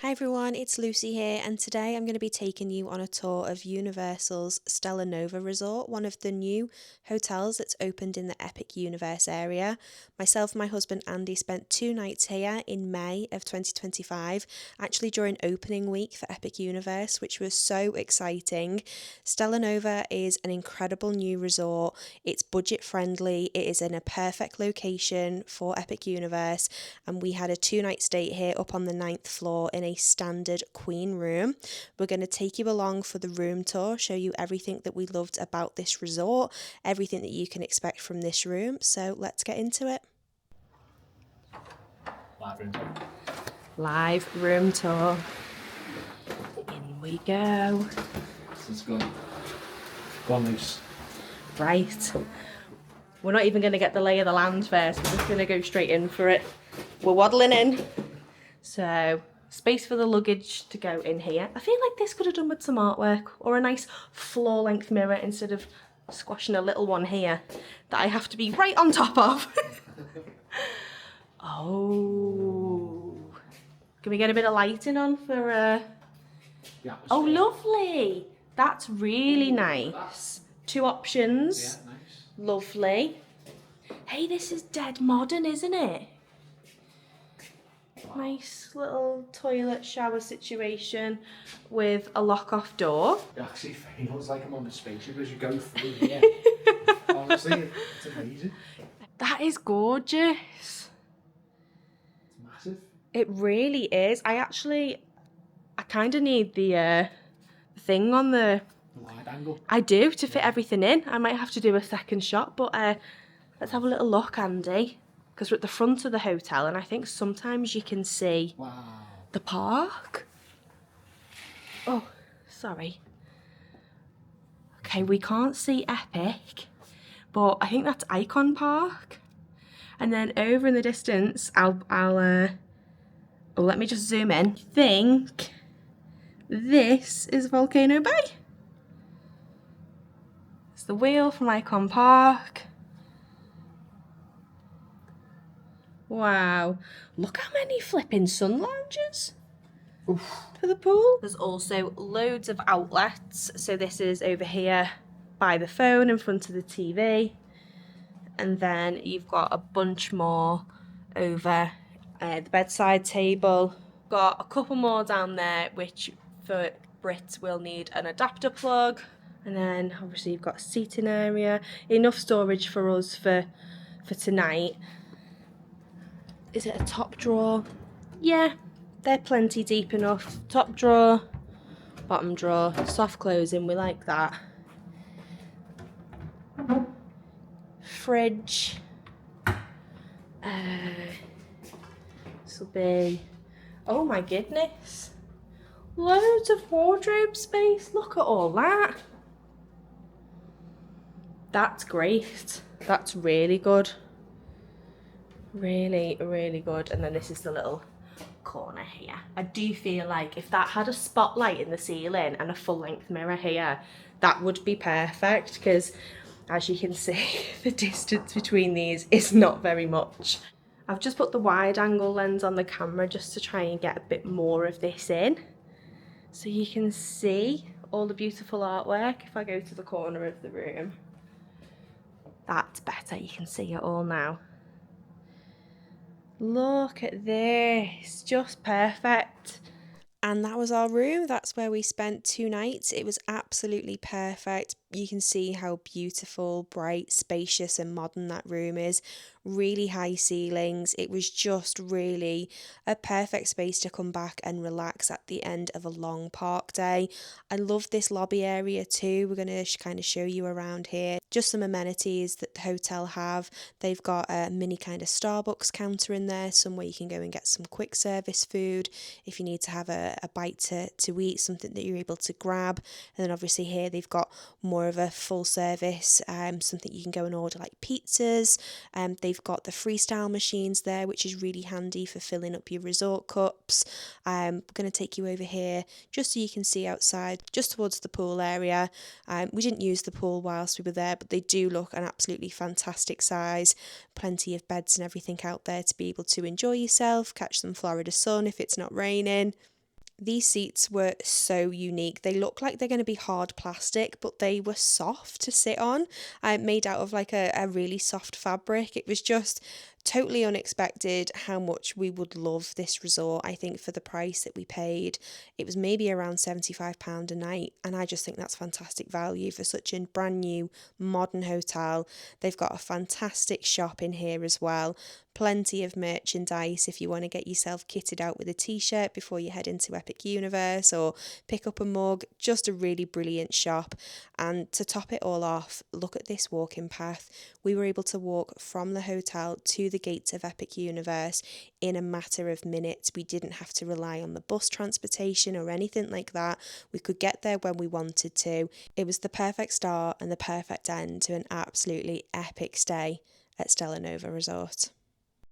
Hi everyone, it's Lucy here, and today I'm going to be taking you on a tour of Universal's Stella Nova Resort, one of the new hotels that's opened in the Epic Universe area. Myself and my husband Andy spent 2 nights here in May of 2025, actually during opening week for Epic Universe, which was so exciting. Stella Nova is an incredible new resort. It's budget friendly, it is in a perfect location for Epic Universe, and we had a 2 night stay here up on the 9th floor in a standard queen room. We're going to take you along for the room tour, show you everything that we loved about this resort, everything that you can expect from this room. So let's get into it. Live room tour. Live room tour. In we go. So it's gone loose. Right. We're not even going to get the lay of the land first. We're just going to go straight in for it. We're waddling in. So, space for the luggage to go in here. I feel like this could have done with some artwork or a nice floor-length mirror instead of squashing a little one here that I have to be right on top of. Oh. Can we get a bit of lighting on for... Yeah. Oh, lovely. That's really nice. 2 options. Yeah, nice. Lovely. Hey, this is dead modern, isn't it? Nice little toilet shower situation with a lock-off door. It actually feels like I'm on a spaceship as you go through here. Honestly, it's amazing. That is gorgeous. It's massive. It really is. I kind of need the thing on the... Wide angle. I do, to fit everything in. I might have to do a second shot, but let's have a little look, Andy. Because we're at the front of the hotel, and I think sometimes you can see the park. Oh, sorry. Okay, we can't see Epic, but I think that's Icon Park. And then over in the distance, let me just zoom in. I think this is Volcano Bay. It's the wheel from Icon Park. Wow, look how many flipping sun lounges for the pool. There's also loads of outlets. So this is over here by the phone in front of the TV. And then you've got a bunch more over the bedside table. Got a couple more down there, which for Brit will need an adapter plug. And then obviously you've got a seating area. Enough storage for us for tonight. Is it a top drawer? Yeah, they're plenty deep enough. Top drawer, bottom drawer, soft closing, we like that. Fridge. This will be, oh my goodness. Loads of wardrobe space, look at all that. That's great, that's really good. Really, really good. And then this is the little corner here. I do feel like if that had a spotlight in the ceiling and a full-length mirror here, that would be perfect, because as you can see, the distance between these is not very much. I've just put the wide angle lens on the camera just to try and get a bit more of this in, so you can see all the beautiful artwork. If I go to the corner of the room, that's better, you can see it all now. Look at this, just perfect. And that was our room. That's where we spent 2 nights. It was absolutely perfect. You can see how beautiful, bright, spacious and modern that room is. Really high ceilings. It was just really a perfect space to come back and relax at the end of a long park day. I love this lobby area too. We're going to kind of show you around here. Just some amenities that the hotel have. They've got a mini kind of Starbucks counter in there, somewhere you can go and get some quick service food if you need to have a bite to eat, something that you're able to grab. And then obviously here they've got more of a full service, something you can go and order like pizzas. They've got the freestyle machines there, which is really handy for filling up your resort cups. We're going to take you over here just so you can see outside, just towards the pool area. We didn't use the pool whilst we were there, but they do look an absolutely fantastic size. Plenty of beds and everything out there to be able to enjoy yourself, catch some Florida sun if it's not raining. These seats were so unique. They look like they're going to be hard plastic, but they were soft to sit on. Made out of like a really soft fabric. It was just totally unexpected how much we would love this resort. I think for the price that we paid, it was maybe around £75 a night. And I just think that's fantastic value for such a brand new modern hotel. They've got a fantastic shop in here as well. Plenty of merchandise if you want to get yourself kitted out with a t-shirt before you head into Epic Universe or pick up a mug. Just a really brilliant shop. And to top it all off, look at this walking path. We were able to walk from the hotel to the gates of Epic Universe in a matter of minutes. We didn't have to rely on the bus transportation or anything like that. We could get there when we wanted to. It was the perfect start and the perfect end to an absolutely epic stay at Stella Nova Resort.